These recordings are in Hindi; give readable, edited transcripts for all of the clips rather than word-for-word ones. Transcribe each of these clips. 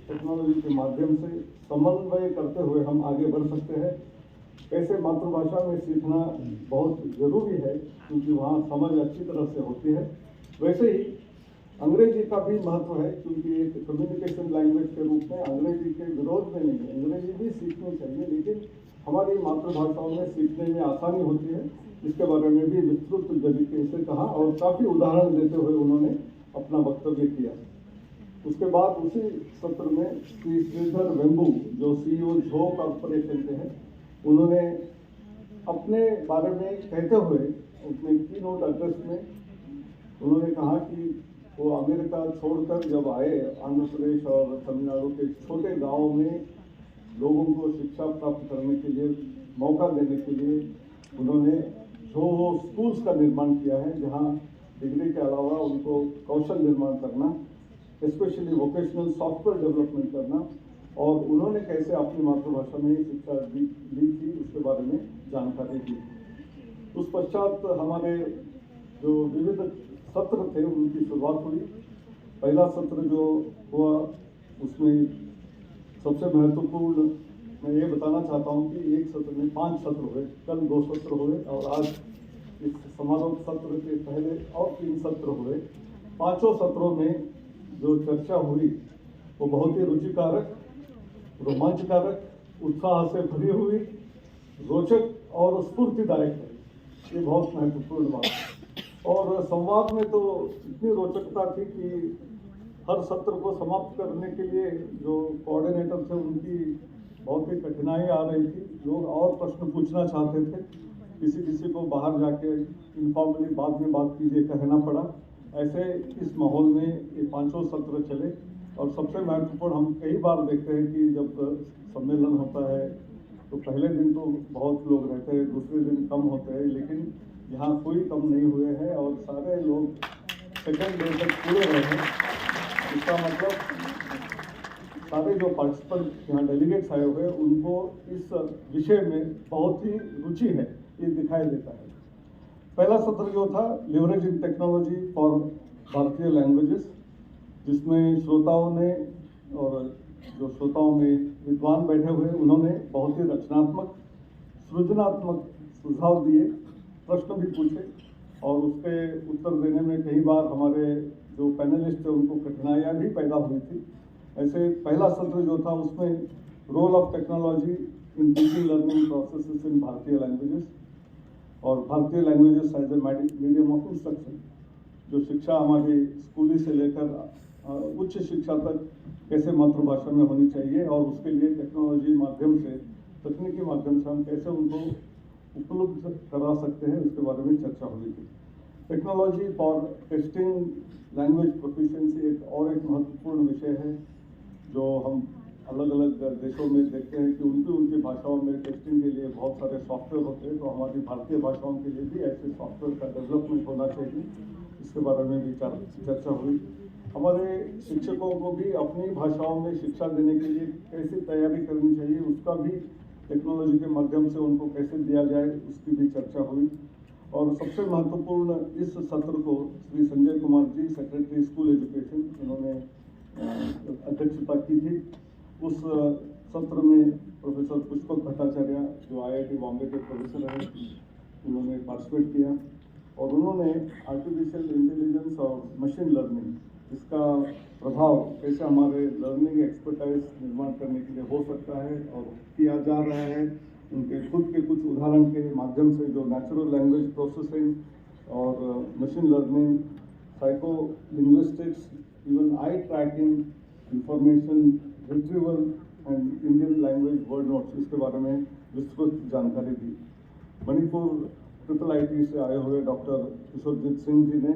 टेक्नोलॉजी के माध्यम से समन्वय करते हुए हम आगे बढ़ सकते हैं। कैसे मातृभाषा में सीखना बहुत ज़रूरी है क्योंकि वहाँ समझ अच्छी तरह से होती है। वैसे ही अंग्रेजी का भी महत्व है क्योंकि एक कम्युनिकेशन लैंग्वेज के रूप में अंग्रेजी के विरोध में नहीं, अंग्रेजी भी सीखनी चाहिए, लेकिन हमारी मातृभाषाओं में सीखने में आसानी होती है। इसके बारे में भी विस्तृत तरीके से कहा और काफ़ी उदाहरण देते हुए उन्होंने अपना वक्तव्य किया। उसके बाद उसी सत्र में श्री श्रीधर वेम्बू जो CEO झो कॉर्पोरेशन के हैं, उन्होंने अपने बारे में कहते हुए अपने की नोट एड्रेस में उन्होंने कहा कि वो अमेरिका छोड़कर जब आए आंध्र प्रदेश और तमिलनाडु के छोटे गांवों में लोगों को शिक्षा प्राप्त करने के लिए मौका देने के लिए उन्होंने जो स्कूल्स का निर्माण किया है जहां डिग्री के अलावा उनको कौशल निर्माण करना, स्पेशली वोकेशनल सॉफ्टवेयर डेवलपमेंट करना, और उन्होंने कैसे अपनी मातृभाषा में शिक्षा ली थी उसके बारे में जानकारी दी। उस पश्चात हमारे जो विविध सत्र थे उनकी शुरुआत हुई। पहला सत्र जो हुआ उसमें सबसे महत्वपूर्ण मैं ये बताना चाहता हूँ कि एक सत्र में 5 सत्र हुए, कल 2 सत्र हुए और आज इस समारोह सत्र के पहले और 3 सत्र हुए। 5 सत्रों में जो चर्चा हुई वो बहुत ही रुचिकारक, रोमांचकारक, उत्साह से भरी हुई, रोचक और स्फूर्तिदायक है। ये बहुत महत्वपूर्ण बात है। और संवाद में तो इतनी रोचकता थी कि हर सत्र को समाप्त करने के लिए जो कोऑर्डिनेटर थे उनकी बहुत ही कठिनाई आ रही थी। लोग और प्रश्न पूछना चाहते थे, किसी को बाहर जाके इनफॉर्मली बाद में बात कीजिए कहना पड़ा। ऐसे इस माहौल में ये 5 सत्र चले। और सबसे महत्वपूर्ण हम कई बार देखते हैं कि जब सम्मेलन होता है तो पहले दिन तो बहुत लोग रहते हैं, दूसरे दिन कम होते हैं, लेकिन यहाँ कोई कम नहीं हुए हैं और सारे लोग सेकेंड डे तक पूरे रहे हैं। इसका मतलब सारे जो पार्टिसिपेंट यहाँ डेलीगेट्स आए हुए हैं उनको इस विषय में बहुत ही रुचि है, ये दिखाई देता है। पहला सत्र जो था लिवरेजिंग टेक्नोलॉजी फॉर भारतीय लैंग्वेजेस, जिसमें श्रोताओं ने और जो श्रोताओं में विद्वान बैठे हुए उन्होंने बहुत ही रचनात्मक, सृजनात्मक सुझाव दिए, प्रश्न भी पूछे और उसके उत्तर देने में कई बार हमारे जो पैनलिस्ट थे उनको कठिनाइयाँ भी पैदा हुई थी। ऐसे पहला सत्र जो था उसमें role of technology in teaching learning processes in भारतीय लैंग्वेजेस और भारतीय languages as a medium of instruction, जो शिक्षा हमारी स्कूली से लेकर उच्च शिक्षा तक कैसे मातृभाषा में होनी चाहिए और उसके लिए टेक्नोलॉजी माध्यम से, तकनीकी माध्यम से हम कैसे उनको उपलब्ध करा सकते हैं, उसके बारे में चर्चा हुई थी। Technology for testing language proficiency एक महत्वपूर्ण विषय है जो हम अलग अलग देशों में देखते हैं कि उनकी भाषाओं में टेस्टिंग के लिए बहुत सारे सॉफ्टवेयर होते हैं, तो हमारी भारतीय भाषाओं के लिए भी ऐसे सॉफ्टवेयर का डेवलपमेंट होना चाहिए, इसके बारे में भी चर्चा हुई। हमारे शिक्षकों को भी अपनी भाषाओं में शिक्षा देने के लिए कैसे तैयारी करनी चाहिए, उसका भी टेक्नोलॉजी के माध्यम से उनको कैसे दिया जाए, उसकी भी चर्चा हुई। और सबसे महत्वपूर्ण इस सत्र को Shri Sanjay Kumar ji, secretary school education, इन्होंने अध्यक्षता की थी। उस सत्र में प्रोफेसर पुष्पक भट्टाचार्य जो IIT बॉम्बे के प्रोफेसर हैं, उन्होंने पार्टिसिपेट किया और उन्होंने आर्टिफिशियल इंटेलिजेंस और मशीन लर्निंग, इसका प्रभाव कैसे हमारे लर्निंग एक्सपर्टाइज निर्माण करने के लिए हो सकता है और किया जा रहा है, उनके खुद के कुछ उदाहरण के माध्यम से जो नेचुरल लैंग्वेज प्रोसेसिंग और machine learning, psycho linguistics, even eye tracking, information retrieval and Indian language word notes, इसके बारे में विस्तृत जानकारी दी। मणिपुर IIIT से आए हुए डॉक्टर किशोरजीत सिंह जी ने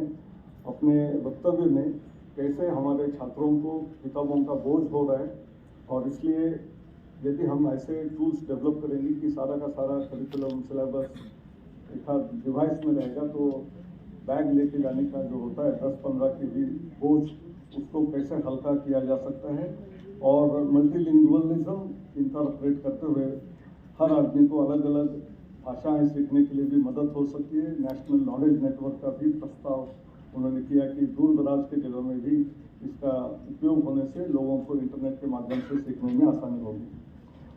अपने वक्तव्य में कैसे हमारे छात्रों को किताबों का बोझ हो रहा है और इसलिए यदि हम ऐसे टूल्स डेवलप करेंगे कि सारा का सारा करिकुलम सिलेबस एक आध डिवाइस में रहेगा तो बैग लेके जाने का जो होता है 10-15 केजी बोझ, उसको कैसे हल्का किया जा सकता है और मल्टीलिंगुअलिज्म इंटरप्रेट करते हुए हर आदमी को अलग अलग भाषाएं सीखने के लिए भी मदद हो सकती है। नेशनल नॉलेज नेटवर्क का भी प्रस्ताव उन्होंने किया कि दूर दराज के जिलों में भी इसका उपयोग होने से लोगों को इंटरनेट के माध्यम से सीखने में आसानी होगी।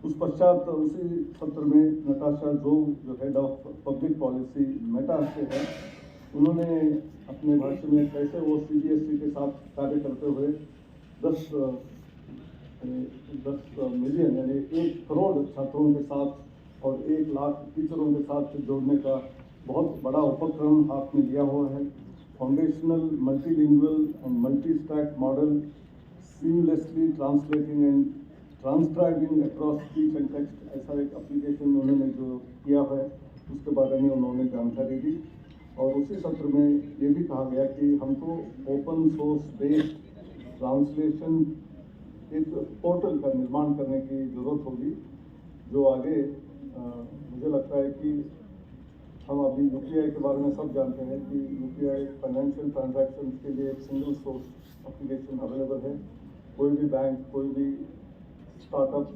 उस पश्चात उसी सत्र में नताशा जोग जो head of public policy Meta से है, उन्होंने अपने भाषण में कैसे वो CBSE के साथ कार्य करते हुए 10 मिलियन यानी 1 करोड़ छात्रों के साथ और 1 लाख टीचरों के साथ जोड़ने का बहुत बड़ा उपक्रम हाथ में लिया हुआ है। Foundational multilingual and multi stack model seamlessly translating and transcribing across speech and text, ऐसा एक एप्लीकेशन उन्होंने जो किया है उसके बारे में उन्होंने जानकारी दी। और उसी सत्र में ये भी कहा गया कि हमको ओपन सोर्स बेस्ड ट्रांसलेशन एक पोर्टल का निर्माण करने की ज़रूरत होगी, जो आगे मुझे लगता है कि हम अभी UPI के बारे में सब जानते हैं कि UPI फाइनेंशियल ट्रांजैक्शन के लिए एक सिंगल सोर्स एप्लीकेशन अवेलेबल है। कोई भी बैंक, कोई भी स्टार्टअप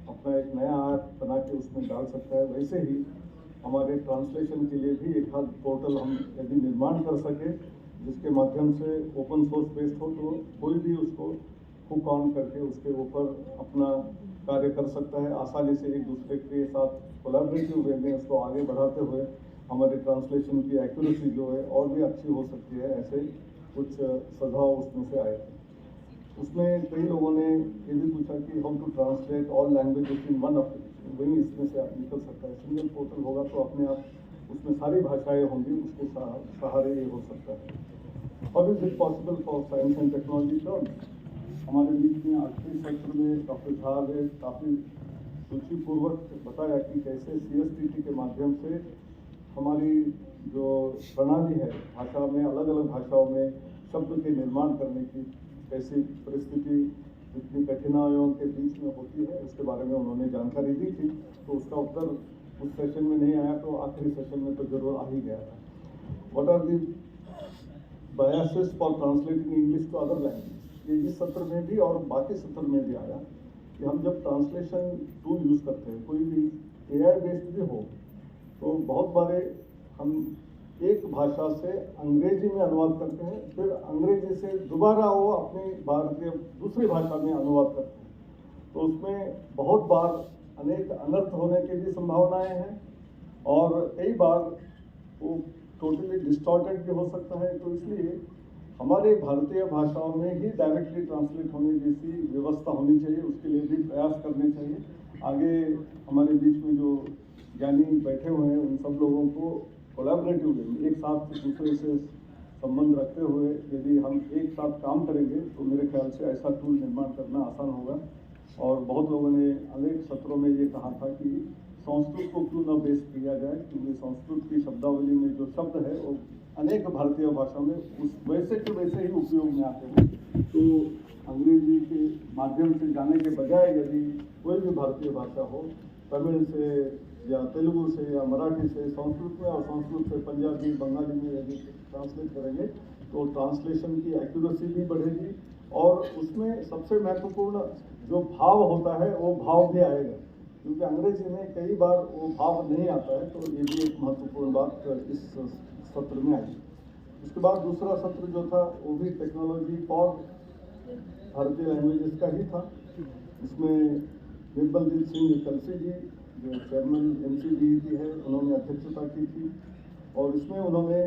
अपना एक नया ऐप बना के उसमें डाल सकता है। वैसे ही हमारे ट्रांसलेशन के लिए भी एक हाथ पोर्टल हम यदि निर्माण कर सके, जिसके माध्यम से ओपन सोर्स बेस्ड हो, तो कोई भी उसको हुक ऑन करके उसके ऊपर अपना कार्य कर सकता है। आसानी से एक दूसरे के साथ कोलैबोरेटिव वे में उसको आगे बढ़ाते हुए हमारे ट्रांसलेशन की एक्यूरेसी जो है और भी अच्छी हो सकती है। ऐसे कुछ सुझाव उसमें से आए थे। उसमें कई लोगों ने ये भी पूछा कि how to translate all languages in one application, वही इसमें से आप निकल सकता है। सिंगल पोर्टल होगा तो अपने आप उसमें सारी भाषाएं होंगी, उसके सहारे ये हो सकता है। How is it possible for science and technology terms? हमारे बीच में आखिरी सत्र में डॉक्टर झा ने काफ़ी सूचीपूर्वक बताया कि कैसे CSTT के माध्यम से हमारी जो प्रणाली है भाषा में, अलग अलग भाषाओं में शब्द के निर्माण करने की कैसी परिस्थिति इतनी कठिनाइयों के बीच में होती है, उसके बारे में उन्होंने जानकारी दी थी। तो उसका उत्तर उस सेशन में नहीं आया, तो आखिरी सेशन में तो जरूर आ ही गया था। What are the biases for translating English to other language? ये इस सत्र में भी और बाकी सत्र में भी आया कि हम जब ट्रांसलेशन टूल यूज़ करते हैं, कोई भी AI बेस्ड भी हो, तो बहुत बारे हम एक भाषा से अंग्रेजी में अनुवाद करते हैं, फिर अंग्रेजी से दोबारा वो अपनी भारतीय दूसरी भाषा में अनुवाद करते हैं। तो उसमें बहुत बार अनेक अनर्थ होने की भी संभावनाएं हैं और कई बार वो टोटली डिस्टॉर्टेड भी हो सकता है। तो इसलिए हमारे भारतीय भाषाओं में ही डायरेक्टली ट्रांसलेट होने जैसी व्यवस्था होनी चाहिए, उसके लिए भी प्रयास करने चाहिए। आगे हमारे बीच में जो ज्ञानी बैठे हुए हैं, उन सब लोगों को कोलैबोरेटिव वे एक साथ दूसरे से संबंध रखते हुए यदि हम एक साथ काम करेंगे तो मेरे ख्याल से ऐसा टूल निर्माण करना आसान होगा। और बहुत लोगों ने अनेक सत्रों में ये कहा था कि संस्कृत को क्यों न बेस किया जाए, क्योंकि संस्कृत की शब्दावली में जो शब्द है वो अनेक भारतीय भाषाओं में उस वैसे के वैसे ही उपयोग में आते हैं। तो अंग्रेजी के माध्यम से जाने के बजाय यदि कोई भी भारतीय भाषा हो, तमिल से या तेलुगु से या मराठी से संस्कृत में और संस्कृत से पंजाबी बंगाली में यदि ट्रांसलेट करेंगे तो ट्रांसलेशन की एक्यूरेसी भी बढ़ेगी और उसमें सबसे महत्वपूर्ण जो भाव होता है वो भाव भी आएगा, क्योंकि अंग्रेजी में कई बार वो भाव नहीं आता है। तो ये भी एक महत्वपूर्ण बात इस सत्र में आई। उसके बाद दूसरा सत्र जो था वो भी टेक्नोलॉजी फॉर भारतीय लैंग्वेजेस का ही था। इसमें निर्मलजीत सिंह कलसी जी जो चेयरमैन MCDET है, उन्होंने अध्यक्षता की थी और इसमें उन्होंने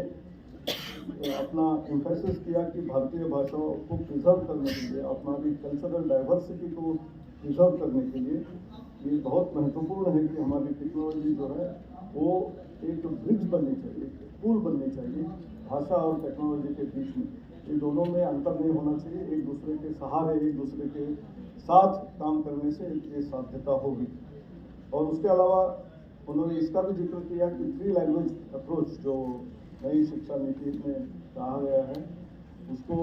अपना एम्फेसिस किया कि भारतीय भाषाओं को प्रिजर्व करने के लिए, हमारी कल्चरल डाइवर्सिटी को प्रिजर्व करने के लिए ये बहुत महत्वपूर्ण है कि हमारी टेक्नोलॉजी जो है वो एक ब्रिज बननी चाहिए, एक पुल बननी चाहिए भाषा और टेक्नोलॉजी के बीच में। ये दोनों में अंतर नहीं होना चाहिए, एक दूसरे के सहारे, एक दूसरे के साथ काम करने से ये साध्यता होगी। और उसके अलावा उन्होंने इसका भी जिक्र किया कि 3 लैंग्वेज अप्रोच जो नई शिक्षा नीति में कहा गया है, उसको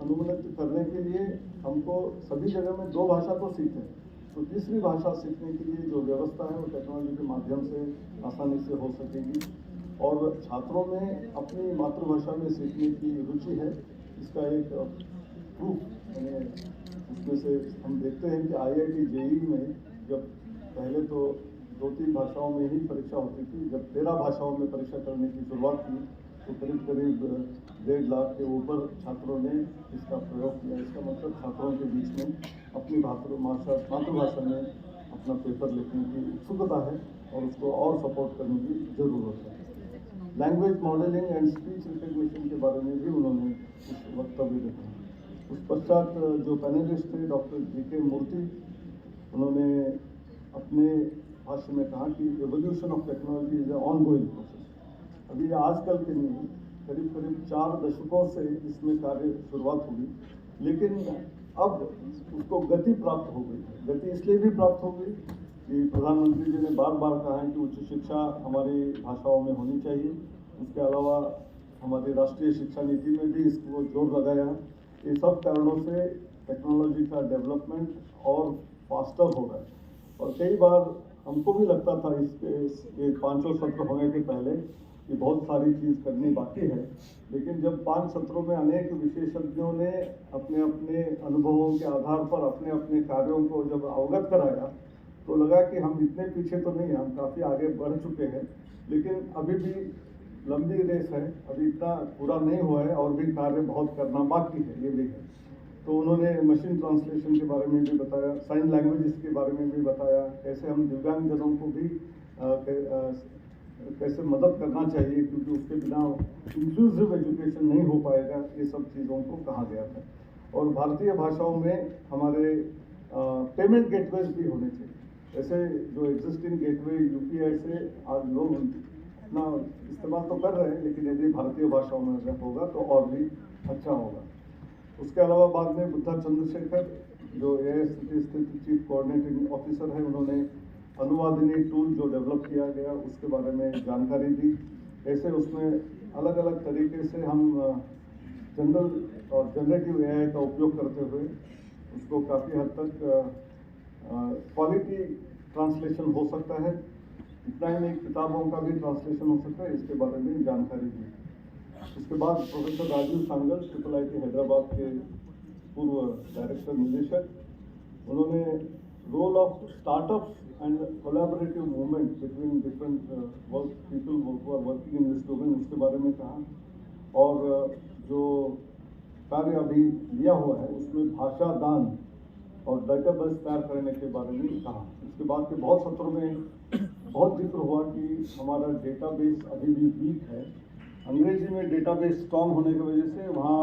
अनुमोदित करने के लिए हमको सभी जगह में 2 भाषा तो सीखें, तो तीसरी भाषा सीखने के लिए जो व्यवस्था है वो टेक्नोलॉजी के माध्यम से आसानी से हो सकेगी। और छात्रों में अपनी मातृभाषा में सीखने की रुचि है, इसका एक प्रूफ उसमें से हम देखते हैं कि IIT JEE में जब पहले तो 2-3 भाषाओं में ही परीक्षा होती थी, जब 13 भाषाओं में परीक्षा करने की शुरुआत की तो करीब 1.5 लाख के ऊपर छात्रों ने इसका प्रयोग किया। इसका मतलब छात्रों के बीच में अपनी मातृभाषा में अपना पेपर लिखने की उत्सुकता है और उसको और सपोर्ट करने की ज़रूरत है। Language modelling and speech recognition के बारे में भी उन्होंने कुछ वक्तव्य रखा। उस पश्चात जो पैनलिस्ट थे डॉक्टर जी.के. मूर्ति, उन्होंने अपने भाषण में कहा कि evolution of technology is a ongoing process. अभी आजकल के नहीं, करीब करीब 4 दशकों से इसमें कार्य शुरुआत हुई, लेकिन अब उसको गति प्राप्त हो गई है। गति इसलिए भी प्राप्त हो गई कि प्रधानमंत्री जी ने बार बार कहा है कि उच्च शिक्षा हमारी भाषाओं में होनी चाहिए। उसके अलावा हमारी राष्ट्रीय शिक्षा नीति में भी इसको जोर लगाया है। ये सब कारणों से टेक्नोलॉजी का डेवलपमेंट और फास्टर हो रहा है। और कई बार हमको भी लगता था इसके 5 सत्र होने के पहले कि बहुत सारी चीज़ करनी बाकी है, लेकिन जब 5 सत्रों में अनेक विशेषज्ञों ने अपने अपने अनुभवों के आधार पर अपने अपने कार्यों को जब अवगत कराया, तो लगा कि हम इतने पीछे तो नहीं हैं, हम काफ़ी आगे बढ़ चुके हैं, लेकिन अभी भी लंबी रेस है, अभी इतना पूरा नहीं हुआ है और भी कार्य बहुत करना बाकी है, ये भी है। तो उन्होंने मशीन ट्रांसलेशन के बारे में भी बताया, साइन लैंग्वेजेस के बारे में भी बताया, कैसे हम दिव्यांगजनों को भी कैसे मदद करना चाहिए, क्योंकि उसके बिना इंक्लूसिव एजुकेशन नहीं हो पाएगा। ये सब चीज़ों को कहा गया था। और भारतीय भाषाओं में हमारे पेमेंट गेटवेज भी होने चाहिए। ऐसे जो एग्जिस्टिंग गेटवे यूपीआई से आज लोग अपना इस्तेमाल तो कर रहे हैं, लेकिन यदि भारतीय भाषाओं में अगर होगा तो और भी अच्छा होगा। उसके अलावा बाद में बुद्धा चंद्रशेखर, जो AICTE स्थित चीफ कोऑर्डिनेटिंग ऑफिसर है, उन्होंने अनुवादिनी टूल जो डेवलप किया गया उसके बारे में जानकारी दी। ऐसे उसमें अलग अलग तरीके से हम जनरल और जनरेटिव AI का उपयोग करते हुए उसको काफ़ी हद तक क्वालिटी ट्रांसलेशन हो सकता है। इतना ही नहीं, किताबों का भी ट्रांसलेशन हो सकता है, इसके बारे में जानकारी दी। उसके बाद प्रोफेसर राजीव सांगल, IIIT हैदराबाद के पूर्व डायरेक्टर निदेशक, उन्होंने role of startups and collaborative movement between different people who are working in this domain, उसके बारे में कहा। और जो कार्य अभी लिया हुआ है उसमें भाषा दान और डेटाबेस तैयार करने के बारे में कहा। इसके बाद के बहुत सत्रों में बहुत जिक्र हुआ कि हमारा डेटाबेस अभी भी वीक है। अंग्रेजी में डेटाबेस स्ट्रॉन्ग होने की वजह से वहाँ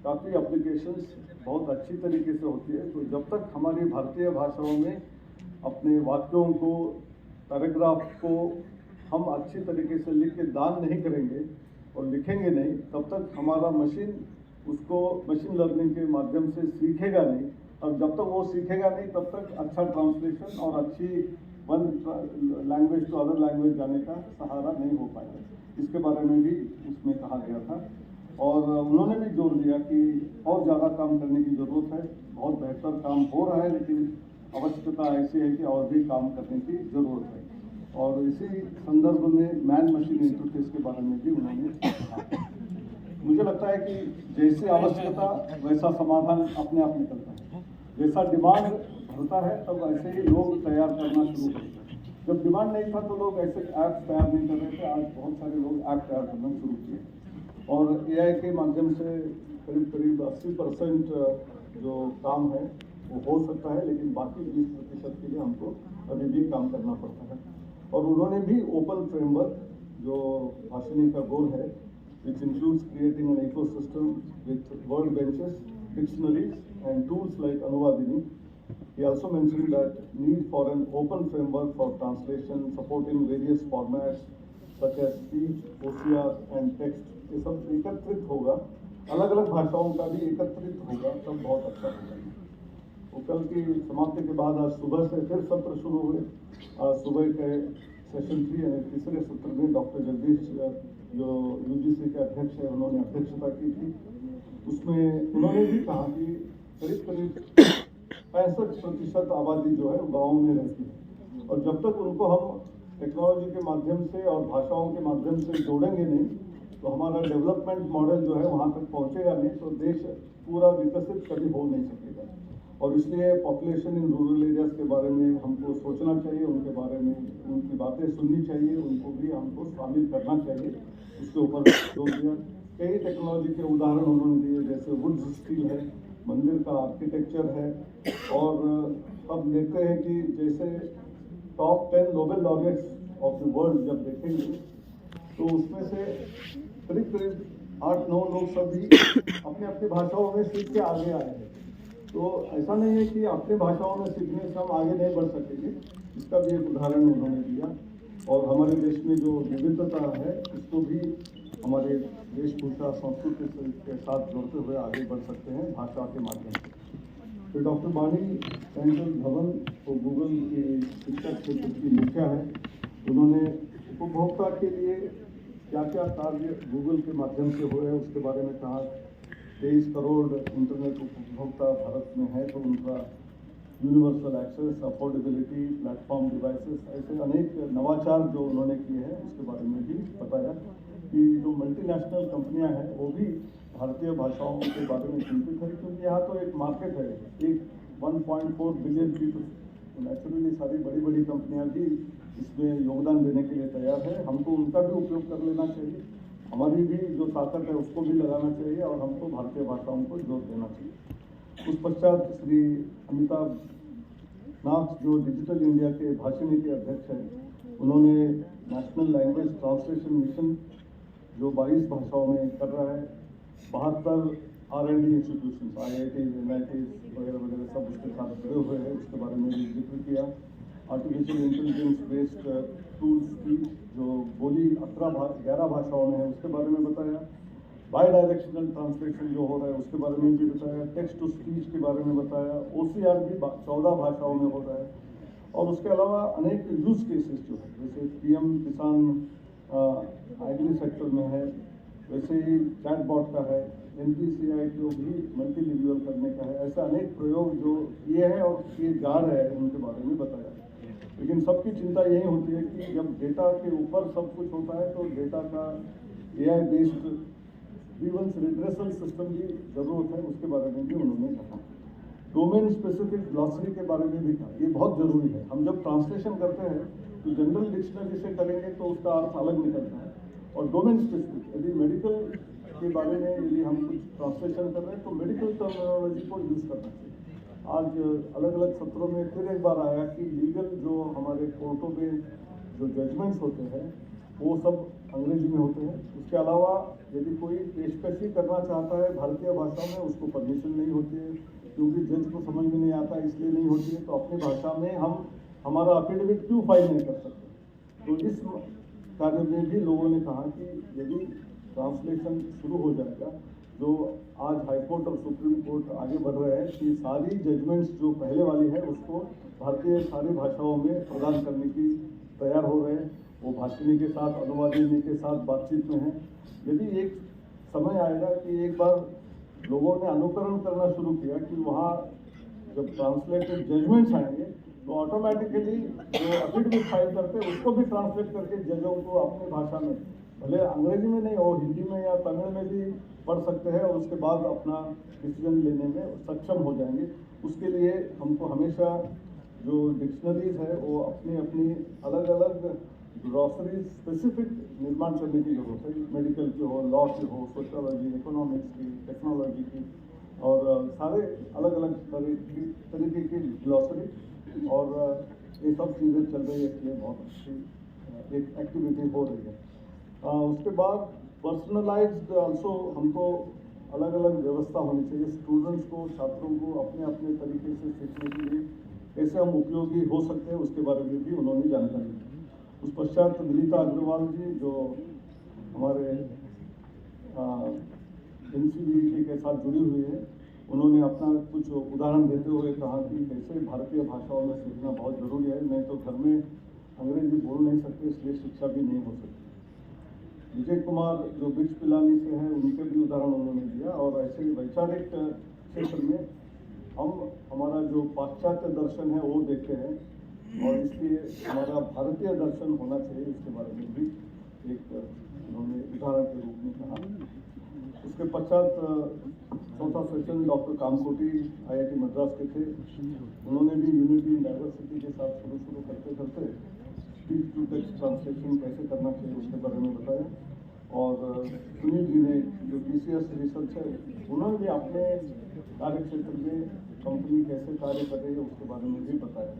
काफ़ी एप्लीकेशंस बहुत अच्छी तरीके से होती है। तो जब तक हमारी भारतीय भाषाओं में अपने वाक्यों को, पैराग्राफ को हम अच्छी तरीके से लिख के दान नहीं करेंगे और लिखेंगे नहीं, तब तक हमारा मशीन उसको मशीन लर्निंग के माध्यम से सीखेगा नहीं। और जब तक वो सीखेगा नहीं, तब तक अच्छा ट्रांसलेशन और अच्छी one language to other language जाने का सहारा नहीं हो पाएगा। इसके बारे में भी उसमें कहा गया था। और उन्होंने भी जोर दिया कि और ज़्यादा काम करने की ज़रूरत है। बहुत बेहतर काम हो रहा है, लेकिन आवश्यकता ऐसी है कि और भी काम करने की ज़रूरत है। और इसी संदर्भ में मैन मशीन इंटरफेस के बारे में भी उन्होंने कहा। मुझे लगता है कि जैसी आवश्यकता वैसा समाधान अपने आप निकलता है। जैसा डिमांड बढ़ता है तब ऐसे ही लोग तैयार करना शुरू करते हैं। जब डिमांड नहीं था तो लोग ऐसे ऐप तैयार नहीं कर रहे थे। आज बहुत सारे लोग ऐप तैयार करना शुरू किए और AI के माध्यम से करीब करीब 80% जो काम है वो हो सकता है, लेकिन बाकी 20% के लिए हमको अभी भी काम करना पड़ता है। और उन्होंने भी ओपन फ्रेमवर्क, जो भाषिणी का गोल है, which includes creating an ecosystem with word benches, dictionaries and tools like Anuvadini. He also mentioned that need for an open framework for translation supporting various formats such as speech, OCR and text. ये सब एकत्रित होगा, अलग अलग भाषाओं का भी एकत्रित होगा, तब बहुत अच्छा होगा। वो कल की समाप्ति के बाद आज सुबह से फिर सत्र शुरू हुए। आज सुबह के सेशन 3 यानी तीसरे सत्र में डॉक्टर जगदीश जो UGC के अध्यक्ष है, उन्होंने अध्यक्षता की थी। उसमें उन्होंने भी कहा कि करीब करीब 65% आबादी जो है गाँव में रहती है, और जब तक उनको हम टेक्नोलॉजी के माध्यम से और भाषाओं के माध्यम से जोड़ेंगे नहीं, तो हमारा डेवलपमेंट मॉडल जो है वहाँ तक पहुँचेगा नहीं, तो देश पूरा विकसित कभी हो नहीं सकेगा। और इसलिए पॉपुलेशन इन रूरल एरियाज़ के बारे में हमको सोचना चाहिए, उनके बारे में उनकी बातें सुननी चाहिए, उनको भी हमको शामिल करना चाहिए। उसके ऊपर जोर दिया। कई टेक्नोलॉजी के उदाहरण उन्होंने दिए, जैसे वुड स्टील है, मंदिर का आर्किटेक्चर है। और अब देखते हैं कि जैसे top 10 Nobel laureates of the world जब देखेंगे तो उसमें से करीब करीब 8-9 लोग सभी अपने अपनी भाषाओं में सीख के आगे आए हैं। तो ऐसा नहीं है कि अपनी भाषाओं में सीखने से हम आगे नहीं बढ़ सकेंगे, इसका भी एक उदाहरण उन्होंने दिया। और हमारे देश में जो विविधता है उसको भी हमारे वेशभूषा संस्कृति के साथ जोड़ते हुए आगे बढ़ सकते हैं भाषा के माध्यम से। तो डॉक्टर बाणी सेंट्रल धवन तो गूगल की शिक्षा क्षेत्र की मुखिया है। उन्होंने उपभोक्ता के लिए क्या क्या कार्य गूगल के माध्यम से हो रहे हैं उसके बारे में कहा। 23 करोड़ इंटरनेट उपभोक्ता भारत में है, तो उनका universal access, affordability, platform devices, ऐसे अनेक नवाचार जो उन्होंने किए हैं उसके बारे में भी बताया कि जो मल्टीनेशनल कंपनियां हैं वो भी भारतीय भाषाओं के बारे में चिंतित है, क्योंकि यहाँ तो एक मार्केट है, एक 1.4 बिलियन पीपल, नेचुरली सारी बड़ी बड़ी कंपनियां भी इसमें योगदान देने के लिए तैयार है। हमको उनका भी उपयोग कर लेना चाहिए, हमारी भी जो ताकत है उसको भी लगाना चाहिए और हमको भारतीय भाषाओं को जोर देना चाहिए। उस पश्चात श्री अमिताभ नाथ जो डिजिटल इंडिया के भाषिणी के अध्यक्ष हैं, उन्होंने नेशनल लैंग्वेज ट्रांसलेशन मिशन जो 22 भाषाओं में कर रहा है, 72 R&D इंस्टीट्यूशन, IIT, MIT वगैरह वगैरह सब उसके साथ जुड़े हुए हैं, उसके बारे में भी जिक्र किया। आर्टिफिशियल इंटेलिजेंस बेस्ड टूल्स की जो बोली 11 भाषाओं में है उसके बारे में बताया। बाई डायरेक्शनल ट्रांसलेशन जो हो रहा है उसके बारे में भी बताया। टेक्स्ट टू स्पीच के बारे में बताया। OCR भी 14 भाषाओं में हो रहा है। और उसके अलावा अनेक यूज केसेस जो है, जैसे PM किसान एग्री सेक्टर में है, वैसे ही चैटबॉट का है, NPCI को भी मल्टीलिंगुअल करने का है। ऐसे अनेक प्रयोग जो किए हैं और किए जा रहे हैं उनके बारे में बताया। लेकिन सबकी चिंता यही होती है कि जब डेटा के ऊपर सब कुछ होता है तो डेटा का AI based grievance redressal system की जरूरत है, उसके बारे में भी उन्होंने कहा। डोमेन स्पेसिफिक ग्लॉसरी के बारे में भी कहा, ये बहुत जरूरी है। हम जब ट्रांसलेशन करते हैं तो जनरल डिक्शनरी से करेंगे तो उसका अर्थ अलग निकलता है, और डोमेन स्पेसिफिक यदि मेडिकल के बारे में यदि हम कुछ ट्रांसलेशन कर रहे हैं तो मेडिकल टर्मिनोलॉजी को यूज करना चाहिए। आज अलग अलग सत्रों में फिर एक बार आया कि लीगल जो हमारे कोर्टों में जो जजमेंट्स होते हैं वो सब अंग्रेजी में होते हैं। उसके अलावा यदि कोई पेशकशी करना चाहता है भारतीय भाषा में, उसको परमिशन नहीं होती है, क्योंकि जज को समझ में नहीं आता इसलिए नहीं होती है। तो अपनी भाषा में हम हमारा अफिडेविट क्यों फाइल नहीं कर सकते। तो इस कार्य में भी लोगों ने कहा कि यदि ट्रांसलेशन शुरू हो जाएगा, जो आज हाईकोर्ट और सुप्रीम कोर्ट आगे बढ़ रहे हैं कि सारी जजमेंट्स जो पहले वाली है उसको भारतीय सारी भाषाओं में प्रदान करने की तैयार हो रहे हैं। वो भाषिणी के साथ, अनुवादिनी के साथ बातचीत में है। यदि एक समय आएगा कि एक बार लोगों ने अनुकरण करना शुरू किया कि वहाँ जब ट्रांसलेटेड जजमेंट्स आएंगे तो ऑटोमेटिकली जो अफिडेविट फाइल करते हैं उसको भी ट्रांसलेट करके जजों को अपनी भाषा में, भले अंग्रेजी में नहीं और हिंदी में या तमिल में भी पढ़ सकते हैं, और उसके बाद अपना डिसीजन लेने में सक्षम हो जाएंगे। उसके लिए हमको हमेशा जो डिक्शनरीज है वो अपनी अपनी अलग अलग ग्लॉसरी स्पेसिफिक निर्माण करने की जरूरत है। मेडिकल की हो, लॉ की हो, सोशियोलॉजी, इकोनॉमिक्स की, टेक्नोलॉजी की, और सारे अलग अलग तरीके की ग्लॉसरी, और ये सब चीज़ें चल रही है, इसलिए बहुत अच्छी एक एक्टिविटी हो रही है। उसके बाद पर्सनलाइज्ड आल्सो हमको अलग अलग व्यवस्था होनी चाहिए। स्टूडेंट्स को, छात्रों को अपने अपने तरीके से सीखने के लिए कैसे हम उपयोगी हो सकते हैं उसके बारे में भी उन्होंने जानकारी दी। उस पश्चात विनीता अग्रवाल जी जो हमारे NCVT के साथ जुड़ी हुई है, उन्होंने अपना कुछ उदाहरण देते हुए कहा कि कैसे भारतीय भाषाओं में सीखना बहुत ज़रूरी है, नहीं तो घर में अंग्रेजी बोल नहीं सकते, इसलिए शिक्षा भी नहीं हो सकती। विजय कुमार जो बिट्स पिलानी से हैं, उनके भी उदाहरण उन्होंने दिया। और ऐसे वैचारिक क्षेत्र में हम हमारा जो पाश्चात्य दर्शन है वो देखते हैं, और इसलिए हमारा भारतीय दर्शन होना चाहिए, इसके बारे में भी एक उन्होंने उदाहरण के रूप में कहा। उसके पश्चात चौथा session doctor Kamakoti IIT Madras के थे। उन्होंने भी यूनिटी इन डाइवर्सिटी के साथ शुरू करते करते स्पीच टू टेक्स्ट ट्रांसलेशन कैसे करना चाहिए उसके बारे में बताया। और सुनील जी ने जो TCS रिसर्च है उन्होंने भी अपने कार्य क्षेत्र में कंपनी कैसे कार्य कर रही है उसके बारे में भी बताया।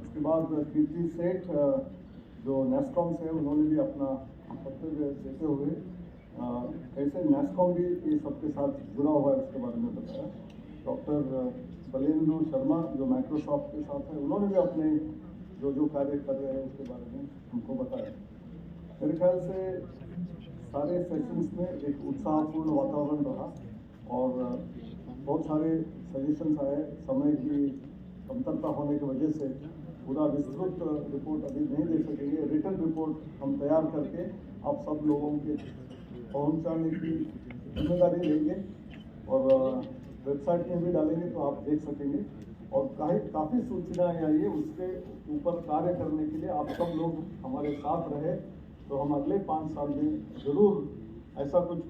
उसके बाद कीर्ति सेठ जो नेस्कॉम से है उन्होंने भी अपना वक्तव्य देते हुए कैसे नेस्कॉम भी ये सबके साथ जुड़ा हुआ है उसके बारे में बताया। डॉक्टर बलेंद्र शर्मा जो माइक्रोसॉफ्ट के साथ है उन्होंने भी अपने जो कार्य कर रहे हैं उसके बारे में हमको बताया। मेरे ख्याल से सारे सेशंस में एक उत्साहपूर्ण वातावरण रहा और बहुत सारे सजेशंस आए। समय की कमतरता होने की वजह से पूरा विस्तृत रिपोर्ट अभी नहीं दे सकेंगे। रिटन रिपोर्ट हम तैयार करके आप सब लोगों के पहुंचाने की जिम्मेदारी लेंगे और वेबसाइट में भी डालेंगे तो आप देख सकेंगे। और काफ़ी सूचनाएं आई है, उसके ऊपर कार्य करने के लिए आप सब लोग हमारे साथ रहे तो हम अगले 5 साल में ज़रूर ऐसा कुछ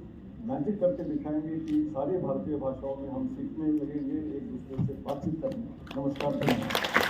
मैजिक करके दिखाएंगे कि सारी भारतीय भाषाओं में हम सीखने लगेंगे, एक दूसरे से बातचीत करने। नमस्कार।